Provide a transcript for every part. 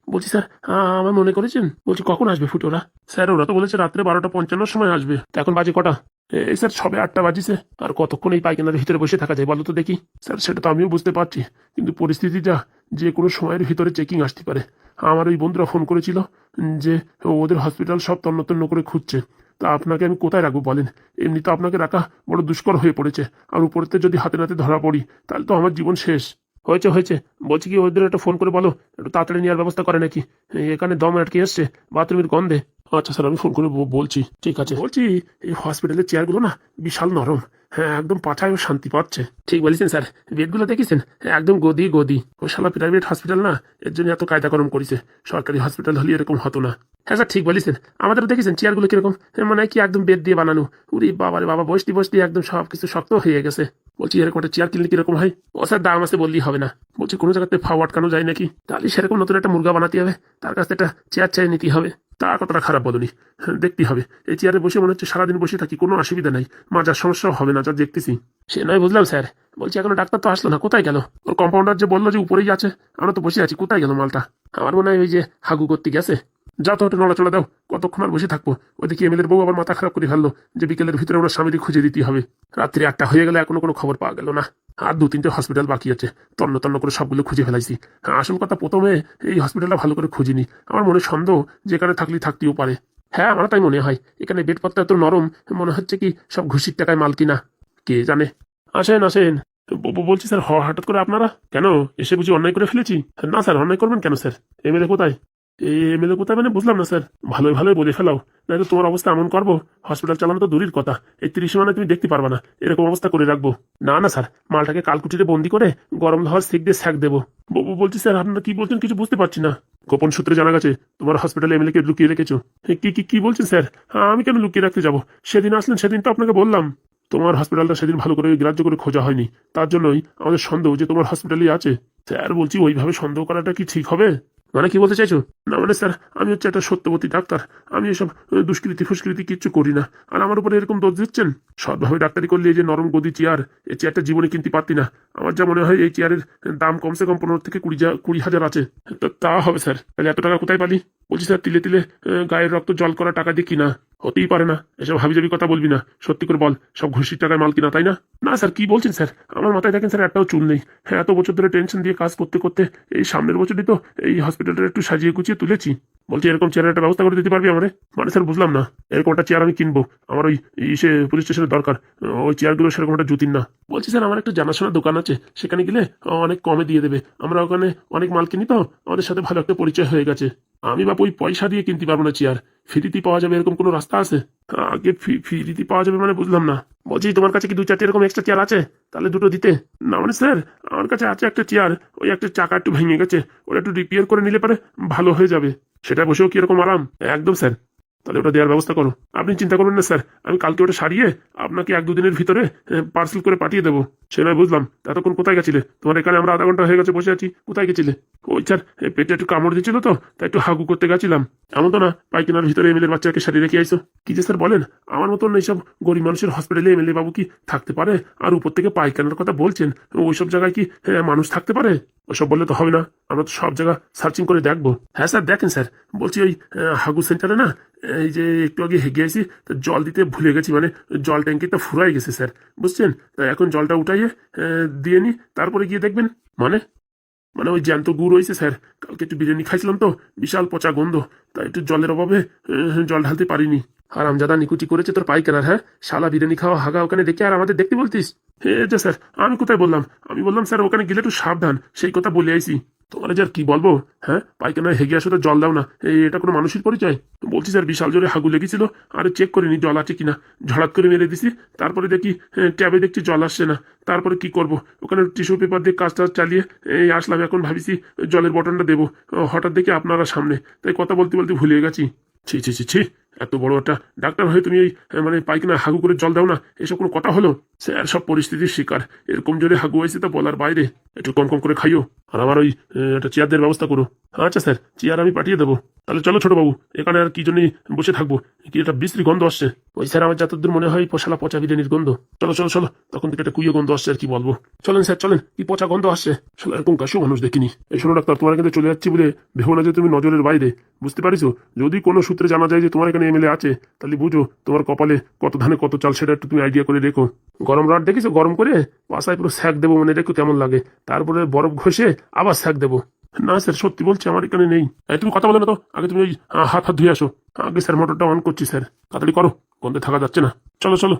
বলছি স্যার, আমার মনে করেছেন? বলছি কখন আসবে ফুটো ওরা? স্যার ওরা তো বলেছে রাত্রে 12:55 সময় আসবে। তা এখন বাজে কটা? এই স্যার সবে 8টা বাজিছে। আর কতক্ষণ এই পায়খানার ভিতরে বসে থাকা যায় বলো তো দেখি? স্যার সেটা তো আমিও বুঝতে পারছি, কিন্তু পরিস্থিতি যা, যে কোনো সময়ের ভিতরে চেকিং আসতে পারে। আমার ওই বন্ধুরা ফোন করেছিল যে ওদের হসপিটাল সব তন্ন তন্ন করে খুঁজছে। তা আপনাকে আমি কোথায় রাখবো বলেন? এমনি তো আপনাকে রাখা বড় দুষ্কর হয়ে পড়েছে, আর উপরেতে যদি হাতে নাতে ধরা পড়ি তাহলে তো আমার জীবন শেষ। হয়েছে হয়েছে, বলছি কি ওদের একটা ফোন করে বলো একটু তাড়াতাড়ি নেওয়ার ব্যবস্থা করে নাকি। এখানে দম আটকে এসছে বাথরুমের গন্ধে। আচ্ছা স্যার, আমি ফোন করে বলছি। ঠিক আছে। বলছি এই হসপিটালের চেয়ারগুলো না বিশাল নরম। হ্যাঁ, একদম পাছায়ও শান্তি পাচ্ছে। ঠিক বলেছেন স্যার, বেডগুলো দেখেছেন? একদম গদি গদি। ওই শালা প্রাইভেট হসপিটাল না, এর জন্য এত কায়দাকরম করেছে। সরকারি হসপিটাল হলে এরকম হতো না। হ্যাঁ স্যার ঠিক বলেছেন, আমাদেরও দেখেছেন চেয়ারগুলো কিরকম, মানে কি একদম বেড দিয়ে বানানো। উরি বাবা রে বাবা, বসতে বসতে একদম সব কিছু শক্ত হয়ে গেছে। বলছি এরকম একটা চেয়ার কিনলে কিরকম হয়? ও স্যার দাম আছে বললেই হবে না। বলছি কোনো জায়গাতে ফাও আটকানো যায় নাকি? তাহলে সেরকম নতুন একটা মুরগা বানাতে হবে, তার কাছ থেকে একটা চেয়ার চাই নিতে হবে। তা কতটা খারাপ বলনি, দেখতে হবে। এই চেয়ারে বসে মনে হচ্ছে সারাদিন বসে থাকি, কোনো অসুবিধা নাই, মাজার সমস্যাও হবে না যা দেখতেছি। সে নয় বুঝলাম স্যার, বলছি এখনো ডাক্তার তো আসলো না, কোথায় গেল? ওর কম্পাউন্ডার যে বললো যে উপরেই আছে, আমরা তো বসে আছি, কোথায় গেল মালটা? আমার মনে হয় ওই যে হাগু করতে গেছে। যা তো একটু নড়াচড়া দাও, কতক্ষণ আর বসে থাকবো? ওইদিকে এমএলএর বউ আবার মাথা খারাপ করে ফেললো যে বিকেলের ভিতরে ওরা স্বামীকে খুঁজে দিতে হবে। রাত্রি 8টা হয়ে গেলে এখনো কোনো খবর পাওয়া গেল না। আর 2-3টে হসপিটাল বাকি আছে, তন্ন তন্ন করে সবগুলো খুঁজে ফেলাইছি। আসল কথা, প্রথমে এই হসপিটালটা ভালো করে খুঁজিনি। আমার মনে সন্দেহ যেখানে থাকলেই থাকতেও পারে। হ্যাঁ আমার তাই মনে হয়, এখানে বেডপত্র এত নরম, মনে হচ্ছে কি সব ঘুষির টাকায় মাল কিনা। কে জানে। আসেন আসেন। বলছি স্যার, হঠাৎ করে আপনারা কেন? এসে বুঝি অন্যায় করে ফেলেছি? না স্যার, অন্যায় করবেন কেন স্যার? এমএলএ কোথায়? এই এমএলএ কোথায় মানে বুঝলাম না স্যার। ভালোই ভালোই বলে ফেলাও, নয়তো তোমার অবস্থা এমন করবো, হসপিটাল চালানো তো দূরের কথা, এই 30 মানে তুমি দেখতে পারবা না, এরকম অবস্থা করে রাখবো। না না স্যার, মালটাকে কালকুটিতে বন্দি করে গরম হওয়ার সেক দিয়ে স্যাক দেবো। বলছি স্যার, আপনারা কি বলছেন কিছু বুঝতে পারছি না। গোপন সূত্রে জানা গেছে তোমার হসপিটালে এমএলএ কে লুকিয়ে রেখেছো। কি কি কি বলছেন স্যার? আমি কেন লুকিয়ে রাখতে যাবো? সেদিন আসলেন, সেদিন তো আপনাকে বললাম তোমার হসপিটালটা সেদিন ভালো করে গ্রাহ্য করে খোঁজা হয়নি, তার জন্যই আমাদের সন্দেহ যে তোমার হসপিটালই আছে। স্যার বলছি ওইভাবে সন্দেহ করাটা কি ঠিক হবে? মানে কি বলতে চাইছো? না মানে স্যার, আমি হচ্ছে একটা সত্যবতী ডাক্তার, আমি এসব দুষ্কৃতি ফুষ্কৃতি কিচ্ছু করি না। আর আমার উপরে এরকম দোষ দিচ্ছেন? সৎভাবে ডাক্তারি করলে এই যে নরম গদি চেয়ার, এই চেয়ারটা জীবনে কিনতে পারতি না। আমার যা মনে হয় এই চেয়ারের দাম কমসে কম 15 থেকে 20 হাজার আছে। তা হবে স্যার, তাহলে এত টাকা কোথায় পালি? বলছি স্যার, তিলে তিলে গায়ের রক্ত জল করা টাকা দিয়ে কিনা, হতেই পারে না। এসব হাবিজাবি কথা বলবি না, সত্যি করে বল, সব ঘুষির টাকায় মাল কিনা তাই না? না স্যার, কি বলছেন স্যার? আমার মাথায় দেখেন স্যার একটাও চুল নেই। হ্যাঁ, এত বছর ধরে টেনশন দিয়ে কাজ করতে করতে এই সামনের বছরই তো এই হসপিটালটা একটু সাজিয়ে গুছিয়ে তুলেছি। বলছি এরকম চেয়ারের একটা ব্যবস্থা করে দিতে পারবি আমারে? মানে স্যার বুঝলাম না, এরকম একটা চেয়ার আমি কিনবো, আমার ওই ইসে পুলিশ স্টেশনের দরকার, ওই চেয়ারগুলো সেরকম একটা জুতির না। বলছি স্যার, আমার একটা জানাশোনা দোকান আছে, সেখানে গেলে অনেক কমে দিয়ে দেবে। আমরা ওখানে অনেক মাল কিনি তো, আমাদের সাথে ভালো একটা পরিচয় হয়ে গেছে। আমি বাপ ওই পয়সা দিয়ে কিনতে পারবো না চেয়ার, ফ্রিতে পাওয়া যাবে এরকম কোনো রাস্তা আছে? আগে ফ্রিতে পাওয়া যাবে মানে বুঝলাম না। বলছি তোমার কাছে কি 2-4টে এরকম এক্সট্রা চেয়ার আছে? তাহলে দুটো দিতে। না মানে স্যার, আমার কাছে আছে একটা চেয়ার, ওই একটা চাকা একটু ভেঙে গেছে, ওটা একটু রিপেয়ার করে নিলে পারে ভালো হয়ে যাবে। সেটা বসেও কি এরকম আরাম? একদম স্যার। তাহলে ওটা দেওয়ার ব্যবস্থা করো, আপনি চিন্তা করবেন না স্যার, আমি কালকে ওটা সারিয়ে আপনাকে 1-2 দিনের ভিতরে পার্সেল করে পাঠিয়ে দেবো। সে নয় বুঝলাম, এতক্ষণ কোথায় গেছিলে? তোমার এখানে আমরা আধা ঘন্টা হয়ে গেছে বসে আছি, কোথায় গেছিলে? ওই স্যার, পেটে একটু কামড় দিচ্ছিল তো, তাই একটু হাগু করতে গেছিলাম। এমন তো না পায়খানার ভিতরে এমএলএর বাচ্চাকে সারিয়ে রেখে আইসো? কি যে স্যার বলেন, আমার মতন এইসব গরিব মানুষের হসপিটালে এমএলএ বাবু কি থাকতে পারে? আর উপর থেকে পায়খানার কথা বলছেন, ওইসব জায়গায় কি মানুষ থাকতে পারে? ওসব বললে তো হবে না, আমরা তো সব জায়গা সার্চিং করে দেখবো। হ্যাঁ স্যার দেখেন স্যার, বলছি ওই হাগু সেন্টারে না, এই যে একটু আগে হেগে আছি, তো জল দিতে ভুলে গেছি, মানে জল ট্যাঙ্কিটা ফুরাই গেছে স্যার, বুঝছেন? তাই এখন জলটা উঠাইয়ে দিয়ে নি, তারপরে গিয়ে দেখবেন। মানে মানে ওই জ্যান্ত গুড় হয়েছে স্যার, কালকে একটু বিরিয়ানি খাইছিলাম তো, বিশাল পচা গন্ধ, তাই একটু জলের অভাবে জল ঢালতে পারিনি। আর আমজাদা নিকুচি করেছে তোর পাইকার, হ্যাঁ শালা বিরিয়ানি খাওয়া হাগা ওখানে দেখে আর আমাদের দেখতে বলতিস? হে যে স্যার, আমি কোথায় বললাম? আমি বললাম স্যার ওখানে গেলে একটু সাবধান, সেই কথা বলে আইছি। তোমার যে আর কি বলবো, হ্যাঁ পাইখানায় হেগে আসো তো জল দাও না, এটা কোনো মানুষের পরিচয়? বলছি স্যার বিশাল জোরে হাগু লেগেছিল, আর চেক করিনি জল আছে কিনা, ঝড়াত করে মেরে দিছি, তারপরে দেখি ট্যাবে দেখছি জল আসছে না। তারপরে কি করব, ওখানে টিস্যু পেপার দিয়ে কাজ টাজ চালিয়ে এই আসলাম, এখন ভাবিছি জলের বটনটা দেবো, হঠাৎ দেখি আপনারা সামনে, তাই কথা বলতে বলতে ভুলে গেছি। ছি ছি ছি ছি, এত বড় একটা ডাক্তার হয়ে তুমি এই মানে পায়খানা হাগু করে জল দাও না, এসব কোনো কথা হলো? স্যার সব পরিস্থিতির শিকার, এরকম জোরে হাগু হয়েছে তো বলার বাইরে। একটু কম কম করে খাইও, আর আমার ওই একটা চেয়ার দেওয়ার ব্যবস্থা করো। আচ্ছা স্যার, চেয়ার আমি পাঠিয়ে দেবো। তাহলে চলো ছোট বাবু, এখানে আর কি জন্যই বসে থাকবো? কি একটা বিশ্রী গন্ধ আসছে। ওই স্যার আমার যতদূর মনে হয় পশালা পচা বিরিয়ানির গন্ধ। চলো চলো চলো, তখন থেকে একটা কুইয়ে গন্ধ আসছে, আর কি বলবো। চলেন স্যার চলেন, কি পচা গন্ধ আসছে। শালা এরকম কাশিও মানুষ দেখিনি। এই শোনো ডাক্তার, তোমার এখানে চলে যাচ্ছি বলে ভেবো না যে তুমি নজরের বাইরে, বুঝতে পারিছো? যদি কোনো সূত্রে জানা যায় যে তোমার এখানে এমএলএ আছে, তাহলে বুঝো তোমার কপালে কত ধানে কত চাল, সেটা একটু তুমি আইডিয়া করে রেখো। গরম রড দেখিছো, গরম করে পাশায় পুরো স্যাক দেবো, মানে দেখো কেমন লাগে, তারপরে বরফ ঘষে আবার স্যাক দেবো। না স্যার সত্যি বলছি, আমার এখানে নেই। তুমি কথা বলে না তো, আগে তুমি ওই হাত হাত ধুয়ে আসো। আগে স্যার মোটরটা অন করছি স্যার, তাড়াতাড়ি করো, গন্ধে থাকা যাচ্ছে না। চলো চলো।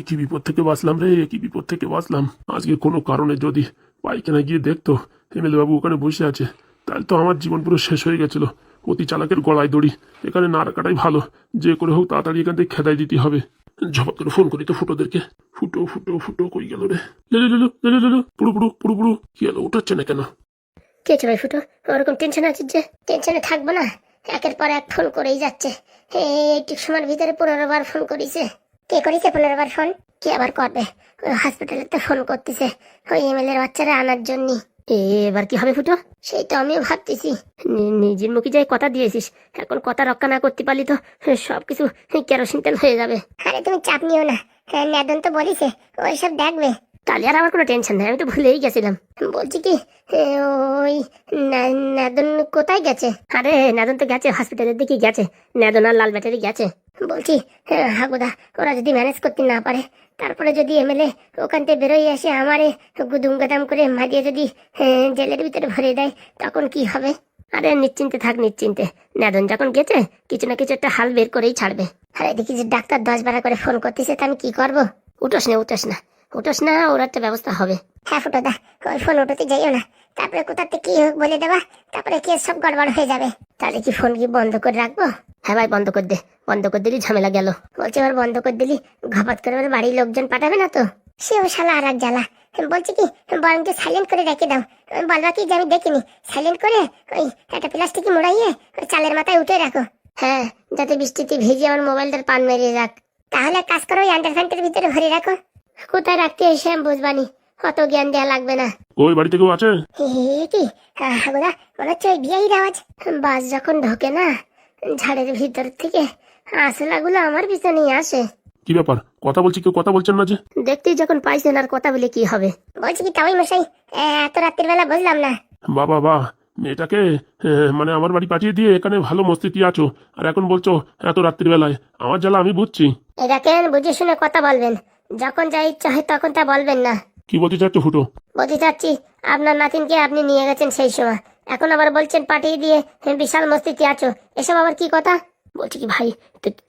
কি বিপদ থেকে বাঁচলাম রে, কি বিপদ থেকে বাঁচলাম। আজকে কোনো কারণে যদি পায়খানা গিয়ে দেখতো এমএলএ বাবু ওখানে বসে আছে, তাহলে তো আমার জীবন পুরো শেষ হয়ে গেছিল। অতি চালাকের গলায় দড়ি, এখানে না রাখাটাই ভালো। যে করে হোক তাড়াতাড়ি এখান থেকে খেদাই দিতে হবে। ঝপাত করে ফোন করি তো ফুটোদেরকে। ফুটো ফুটো ফুটো কই গেল রে? পুরো পুরো পুরো পুরো কি হলো, উঠাচ্ছে না কেন? কে ভাই ফুটো, ওরকম টেনশন আছে যে? টেনশনে থাকবো না, একের পর এক ফোন করেই যাচ্ছে। এইটুক সময়ের ভিতরে 15 বার ফোন করেছে। কে করেছে 15 বার ফোন? কে আবার করবে? ওই হসপিটালে তো ফোন করতেছে ওই এমএলএর বাচ্চারা আনার জন্য। এবার কি হবে ফুটো? সেই তো আমিও ভাবতেছি। নিজের মুখে যাই কথা দিয়েছিস, এখন কথা রক্ষা না করতে পারলি তো সবকিছু কেরোসিন তেল হয়ে যাবে। আরে তুমি চাপ নিও না, নেদন তো বলিছে ওইসব দেখবে। তাহলে আর আমার কোনো টেনশন নেই, আমি তো ভুলেই গেছিলাম। বলছি কি, ওই নেদন কোথায় গেছে? আরে নেদন তো গেছে হসপিটালের দিকে গেছে, নেদন আর লাল ব্যাটারি গেছে। বলছি হাগুদা, ওরা যদি ম্যানেজ করতে না পারে, তারপরে যদি এমএলএ ওখান থেকে বেরোয় আসে আমারে গুদুম গাদাম করে মারিয়ে যদি জেলের ভিতরে ভরে দেয়, তখন কি হবে? আরে নিশ্চিন্তে থাক, নিশ্চিন্তে। নেদন যখন গেছে কিছু না কিছু একটা হাল বের করেই ছাড়বে। আরে দেখি যে ডাক্তার 10 বার করে ফোন করতেছে, তা আমি কি করবো? উঠোস না উঠোস না উঠোস না, ওর একটা ব্যবস্থা হবে। হ্যাঁ ফুটোদা, ওই ফোন উঠোতে যাইও না, তারপরে কোথাতে কি হোক বলে দেবা, তারপরে কেস সব গড়বড় হয়ে যাবে। তাহলে কি ফোন কি বন্ধ করে রাখবো? হ্যাঁ ভাই বন্ধ করে দে, বন্ধ করে দিলি ঝামেলা গেল। বলছি এবার বন্ধ করে দিলি ঘপাত করে ওর বাড়ির লোকজন পাঠাবে না তো? সেও শালা আর এক জ্বালা। বলছি কি, বরং সাইলেন্ট করে রেখে দাও। বলবা কি যে আমি দেখিনি, সাইলেন্ট করে ওই একটা প্লাস্টিক মোড়াইয়ে ওই চালের মাথায় উঠে রাখো। হ্যাঁ, যাতে বৃষ্টিতে ভিজে আমার মোবাইলটার পান মেরিয়ে যাক। তাহলে কাজ করো, ওই আন্ডারপ্যান্টের ভিতরে ভরে রাখো। কোথায় রাখতে এসে আমি বুঝবানি, অত জ্ঞান দেওয়া লাগবে না। ওই বাড়িতে কেউ আছে? কি হাগুদা, মনে হচ্ছে ওই বিয়ের আওয়াজ। বাস যখন ঢোকে না ঝাড়ের ভিতর থেকে, আসলাগুলো আমার পিছনেই আসে। কি ব্যাপার, কথা বলছি কেউ কথা বলছেন না যে? দেখতেই যখন পাইছেন আর কথা বলে কি হবে? বলছি কি তাই মশাই, এত রাত্রির বেলা বুঝলাম না। বাবা বাহ, মেয়েটাকে মানে আমার বাড়ি পাঠিয়ে দিয়ে এখানে ভালো মস্তিতে আছো, আর এখন বলছো এত রাত্রির বেলায়? আমার জ্বালা আমি বুঝছি। এটা কেন বুঝে শুনে কথা বলবেন, যখন যা ইচ্ছা হয় তখন তা বলবেন না। কি বলতে চাচ্ছ ফুটো? বলতে চাচ্ছি আপনার নাতিনকে আপনি নিয়ে গেছেন সেই সময়, এখন আবার বলছেন পাঠিয়ে দিয়ে বিশাল মস্তিতে আছো, এসব আবার কি কথা? বলছি কি ভাই,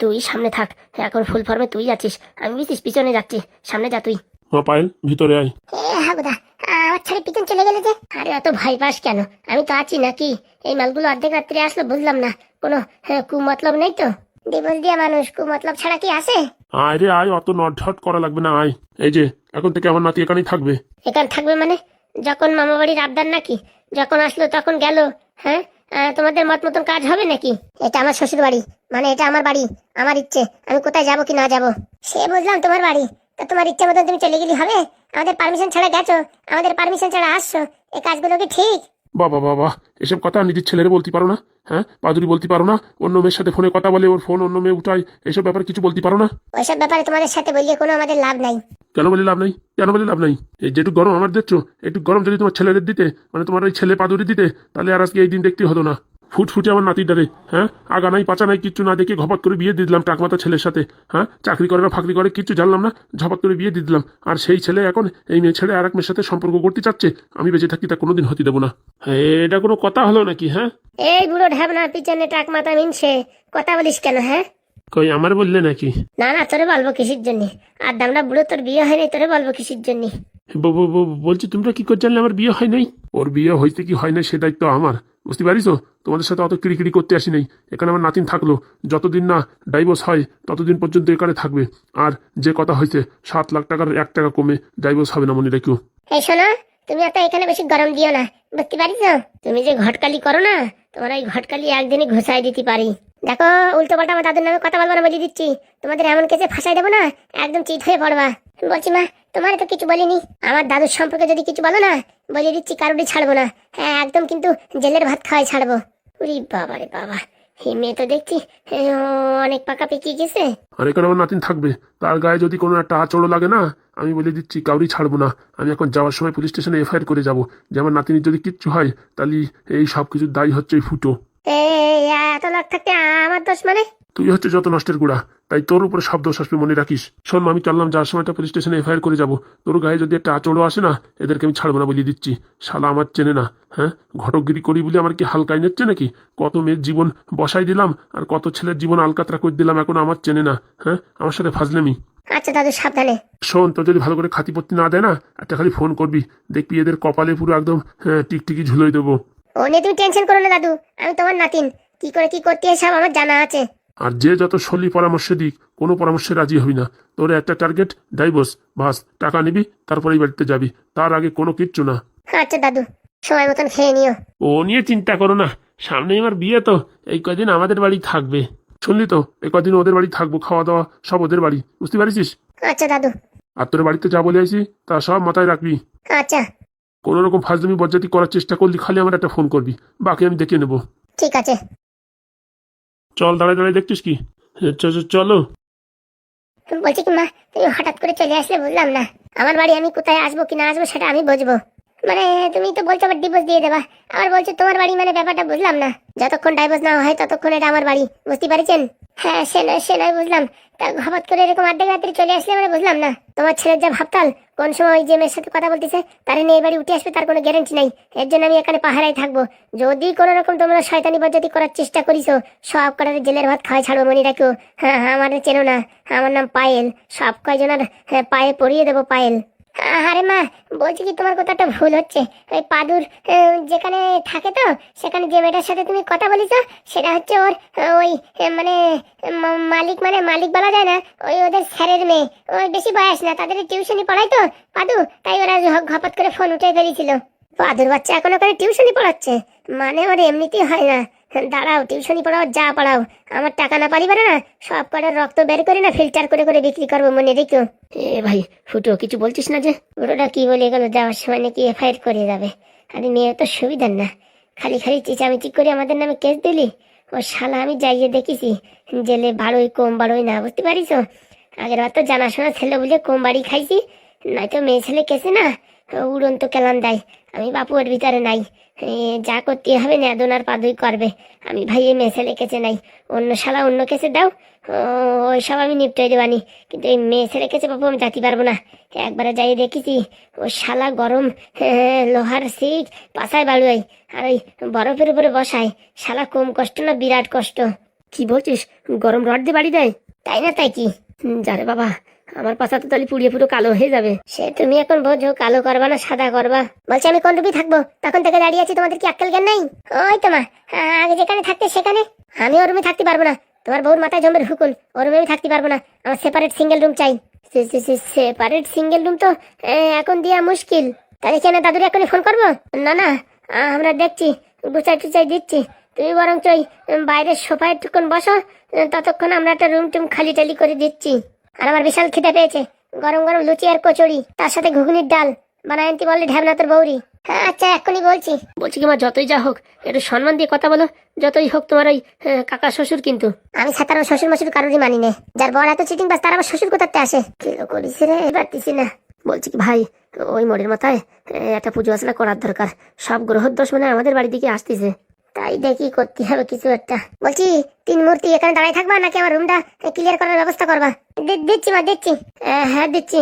তুই সামনে থাক, এখন ফুল ফর্মে তুই আছিস, আমি বুঝিস পিছনে যাচ্ছি, সামনে যা তুই। পায়েল ভিতরে আয়। হাগুদা, আমার ছেড়ে পিছন চলে গেলে যে? আরে অত ভয় পাস কেন, আমি তো আছি নাকি? এই মালগুলো অর্ধেক রাত্রে আসলো বুঝলাম না, কোনো কুমতলব নেই তো? দেবল দিয়া মানুষ কুমতলব ছাড়া কি আসে? আয় রে আয়, অত নটঝট করা লাগবে না, আয়। এই যে এখন থেকে আমার নাতি এখানেই থাকবে। এখানে থাকবে মানে? যখন মামা বাড়ির আবদার নাকি, যখন আসলো তখন গেল। হ্যাঁ, তোমাদের মত মতন কাজ হবে নাকি? এটা আমার শ্বশুর বাড়ি, মানে এটা আমার বাড়ি, আমার ইচ্ছে আমি কোথায় যাবো কি না যাবো। সে বুঝলাম তোমার বাড়ি, তা তোমার ইচ্ছে মতন তুমি চলে গেলি হবে? আমাদের পারমিশন ছাড়া গেছো, আমাদের পারমিশন ছাড়া আসছো, এই কাজগুলো কি ঠিক? বাবা বাবা, এসব কথা নিজের ছেলেরে বলতে পারো না? হ্যাঁ, পাদুরি বলতে পারো না? অন্য মেয়ের সাথে ফোনে কথা বলে ওর ফোন অন্য মেয়ে উঠায়, এসব ব্যাপারে কিছু বলতে পারো না? ওইসব ব্যাপারে তোমাদের সাথে বললে কোনো আমাদের লাভ নাই। কেন বলে লাভ নাই? কেন বলে লাভ নাই? এই যেটুকু গরম আমার দেখছো, একটু গরম যদি তোমার ছেলেদের দিতে, মানে তোমার ওই ছেলে পাদুরি দিতে, তাহলে আর আজকে এই দিন দেখতে হতো না। ফুটফুটে আমার নাতিটারে, হ্যাঁ, আগা নাই পাচা নাই কিচ্ছু না দেখে ঘপাত করে বিয়ে দিয়ে দিলাম টাকমাতা ছেলের সাথে। হ্যাঁ, চাকরি করে না ফাকরি করে কিচ্ছু জানলাম না, ঝপাত করে বিয়ে দিয়ে দিলাম। আর সেই ছেলে এখন এই মেয়ে ছেলে আর এক মেয়ের সাথে সম্পর্ক করতে চাচ্ছে, আমি বেঁচে থাকি তা কোনোদিন হতে দেবো না। এটা কোনো কথা হলো নাকি? হ্যাঁ, এই বুড়ো ঢাবনা পিছনে টাক মাথা মিনছে, কথা বলিস কেন? হ্যাঁ, কই আমার বললে নাকি? না না, তোরে বলবো কিসের জন্য? আর দামনা বুড়ো, তোর বিয়ে হয়নি, তোরে বলবো কিসের জন্য? বলছি তোমরা কি করে জানলে আমার বিয়ে হয় নাই? ওর বিয়ে হয়েছে কি হয় না সে দায়িত্ব আমার, বুঝতে পারিস? তোমাদের সাথে অত কিড়িকিড়ি করতে আসি নাই। এখানে আমার নাতিন থাকলো, যতদিন না ডাইভোর্স হয় ততদিন পর্যন্ত এখানে থাকবে। আর যে কথা হয়েছে 7 লাখ টাকার 1 টাকা কমে ডাইভোর্স হবে না, মনে রেখো। এই শোনো, তুমি এত এখানে বেশি গরম দিও না, বুঝতে পারিস? তুমি যে ঘটকালি করো না, তোমার ওই ঘটকালি একদিনই ঘুষাই দিতে পারি। দেখো, উল্টো পাল্টা আমার দাদুর নামে কথা বলবো না, বলে দিচ্ছি। তোমাদের এমন কেসে ফাঁসাই দেবো না, একদম চিট হয়ে পড়বা। বলছি মা, তোমার তো কিছু বলিনি। আমার দাদুর সম্পর্কে যদি কিছু বলো না, বলে দিচ্ছি কারোরই ছাড়বো না। হ্যাঁ, একদম কিন্তু জেলের ভাত খাওয়াই ছাড়বো। উরি বাবা রে বাবা, এই মেয়ে তো দেখছি অনেক পাকা পেকিয়ে গেছে। আর এখানে আমার নাতিন থাকবে, তার গায়ে যদি কোনো একটা আঁচড়ও লাগে না, আমি বলে দিচ্ছি কাউরি ছাড়বো না। আমি এখন যাওয়ার সময় পুলিশ স্টেশনে এফআইআর করে যাব যে আমার নাতিনির যদি কিচ্ছু হয়, তাহলে এই সব কিছুর দায়ী হচ্ছে এই ফুটো। এত লোক থাকতে আমার দোষ মানে? তুই হচ্ছে যত নষ্টের গুড়া, তাই তোর উপরে সব দোষ আসবে, মনে রাখিস। শোন, আমি চললাম, যাওয়ার সময়টা পুলিশ স্টেশনে এফআইআর করে যাব। তোর গায়ে যদি একটা আঁচড়ও আসে না, এদেরকে আমি ছাড়বো না, বলিয়ে দিচ্ছি। শালা আমার চেনে না, হ্যাঁ? ঘটকগিরি করি বলে আমার কি হালকাই নিচ্ছে নাকি? কত মেয়ের জীবন বসাই দিলাম, আর কত ছেলের জীবন আলকাতরা করে দিলাম, এখন আমার চেনে না, হ্যাঁ? আমার সাথে ফাজলামি। আচ্ছা দাদু, সাবধানে। শোন, তোর যদি ভালো করে খাতিপত্তি না দেয় না, একটা খালি ফোন করবি, দেখবি এদের কপালে পুরো একদম টিকটিকি ঝুলোই দেবো। ও নিয়ে তুমি টেনশন করো না দাদু, আমি তোমার নাতিন, কি করে কি করতে হয় সব আমার জানা আছে। আর যে যত সলি পরামর্শ দিক, কোনো পরামর্শে রাজি হবি না। তোর একটা টার্গেট, ডাইভোর্স, বাস, টাকা নিবি, তারপরে এই বাড়িতে যাবি, তার আগে কোনো কিচ্ছু না। আচ্ছা দাদু, সময় মতন খেয়ে নিও। ও নিয়ে চিন্তা করো না, সামনে আমার বিয়ে তো, এই কদিন আমাদের বাড়ি থাকবে। শুনলি তো, এই কদিন ওদের বাড়ি থাকবো, খাওয়া দাওয়া সব ওদের বাড়ি, বুঝতে পারিস? আচ্ছা দাদু। আর তোর বাড়িতে যা বলে আইছি তা সব মাথায় রাখবি। আচ্ছা। কোনো রকম ফাজলামি বজ্জাতি করার চেষ্টা করলি খালি আমার একটা ফোন করবি, বাকি আমি দেখে নেবো। ঠিক আছে। চল, দাঁড়ায় দাঁড়ায় দেখছিস কি? চলো। বলছি কি মা, তুমি হঠাৎ করে চলে আসলে বুঝলাম না। আমার বাড়ি আমি কোথায় আসবো কি না আসবো সেটা আমি বুঝবো। মানে তুমি তো বলছো আবার ডিভোর্স দিয়ে দেবা, আবার বলছো তোমার বাড়ি, মানে ব্যাপারটা বুঝলাম না। যতক্ষণ ডাইভোর্স না হয় ততক্ষণ এটা আমার বাড়ি, বুঝতে পারছেন? হ্যাঁ, সে নয় বুঝলাম। তা হঠাৎ করে এরকম আড্ডা রাত্রি চলে আসলে মানে বুঝলাম না। তোমার ছেলের যা ভাবতাল, কোন সময় ওই যে মেয়ের সাথে কথা বলতেছে তার নিয়ে এই বাড়ি উঠে আসবে তার কোনো গ্যারান্টি নাই। এর জন্য আমি এখানে পাহারায় থাকবো। যদি কোনো রকম তোমরা শয়তানি বজ্জাতি করার চেষ্টা করিছো, সব কটার জেলের ভাত খাওয়াই ছাড়বো, মনে রাখো। হ্যাঁ, আমার চেনো না, আমার নাম পায়েল। সব কয়জনের পায়ে পরিয়ে দেবো পায়েল। আরে মা, বলছি কি তোমার কোথাও একটা ভুল হচ্ছে। ওই পাদুর যেখানে থাকে তো, সেখানে যে মেয়েটার সাথে তুমি কথা বলিস সেটা হচ্ছে ওর ওই মানে মালিক, মানে মালিক বলা যায় না, ওই ওদের স্যারের মেয়ে। ওই বেশি বয়স না, তাদের টিউশনি পড়াই তো পাদু, তাই ওরা ঘপাত করে ফোন উঠে ফেলেছিল। পাদুর বাচ্চা এখন ওখানে টিউশনি পড়াচ্ছে, মানে ওর এমনিতেই হয় না। দাঁড়াও, টিউশনি পড়াও যা পড়াও, আমার টাকা না পারি পারে না, সব কটার রক্ত বের করে না ফিল্টার করে করে বিক্রি করবো, মনে রেখো। এ ভাই ফুটো, কিছু বলছিস না যে? ওটা কি বলে গেল, যাওয়ার সময় নাকি এফআইআর করে যাবে। আরে মেয়ে তো সুবিধার না, খালি খালি চেঁচামেচি করে আমাদের নামে কেস দিলি। ও শালা আমি যাইয়ে দেখেছি, জেলে বাড়োই কম বাড়োই না, বুঝতে পারিস? আগের বার তো জানাশোনা ছেলে বলে কম বাড়ি খাইছি, নয়তো মেয়ে ছেলে কেসে না উড়ন্ত কেলান দেয়। আমি বাপু এর ভিতরে নাই, যা করতে হবে নেদনার পাদুই করবে। আমি ভাই এই মেয়ে ছেলে কেসে নাই, অন্য শালা অন্য কেসে দাও, ওই সব আমি নিপটাই দেবানি, কিন্তু এই মেয়ে ছেলে কেসে বাপু আমি যাতে পারবো না। একবারে যাই দেখেছি, ও শালা গরম লোহার সিট পাশায় বাড়ুয়াই, আর ওই বরফের উপরে বসায়। শালা কম কষ্ট না বিরাট কষ্ট। কি বলছিস, গরম রড দিয়ে বাড়ি দেয়? তাই না, তাই কি? যারে বাবা, আমার পাশা তো তাহলে পুড়িয়ে পুরো কালো হয়ে যাবে। সে তুমি এখন বোঝো, কালো করবা না সাদা করবা। বলছি আমি কোন রূপে থাকবো, তখন থেকে দাঁড়িয়ে আছি, তোমাদের কি আক্কেল জ্ঞান নাই? ওই তোমা, আগে যেখানে থাকতে সেখানে। আমি ওর রুমে থাকতে পারবো না, তোমার বউর মাথায় জমের হুকুন, ওর রুমে আমি থাকতে পারবো না। আমার সেপারেট সিঙ্গেল রুম চাই। সেপারেট সিঙ্গেল রুম তো এখন দেওয়া মুশকিল। তাহলে কেন দাদুর এখনই ফোন করবো? না না, আমরা দেখছি, গুছাই টুচাই দিচ্ছি। তুমি বরং ওই বাইরের সোফায় টুকুন বসো, ততক্ষণ আমরা একটা রুম টুম খালি টালি করে দিচ্ছি। আর আমার বিশাল খিদে পেয়েছে, গরম গরম লুচি আর কচুরি, তার সাথে ঘুগনির ডাল বানায় আনতে বললে ঢ্যাবনা তোর বৌরি। হ্যাঁ আচ্ছা, এক্ষুনি বলছি। বলছি কি মা, যতই যা হোক একটু সম্মান দিয়ে কথা বলো, যতই হোক তোমার ওই কাকা শ্বশুর। কিন্তু আমি সাতার শ্বশুর মশুর কারোরই মানি না, যার বড় এত চিটিং বাস তার আবার শ্বশুর কোথাতে আসে। কিলো করিস রে, পারতিস না। বলছি কি ভাই, ওই মোড়ের মাথায় একটা পুজো আসলে করার দরকার, সব গ্রহর দোষ মানে আমাদের বাড়ি দিকে আসতেছে, তাই দেখি করতে হবে কিছু একটা। বলছি তিন মূর্তি এখানে দাঁড়ায় থাকবা নাকি আমার রুমটা ক্লিয়ার করার ব্যবস্থা করবা? দিচ্ছি মা, দিচ্ছি। হ্যাঁ দিচ্ছি।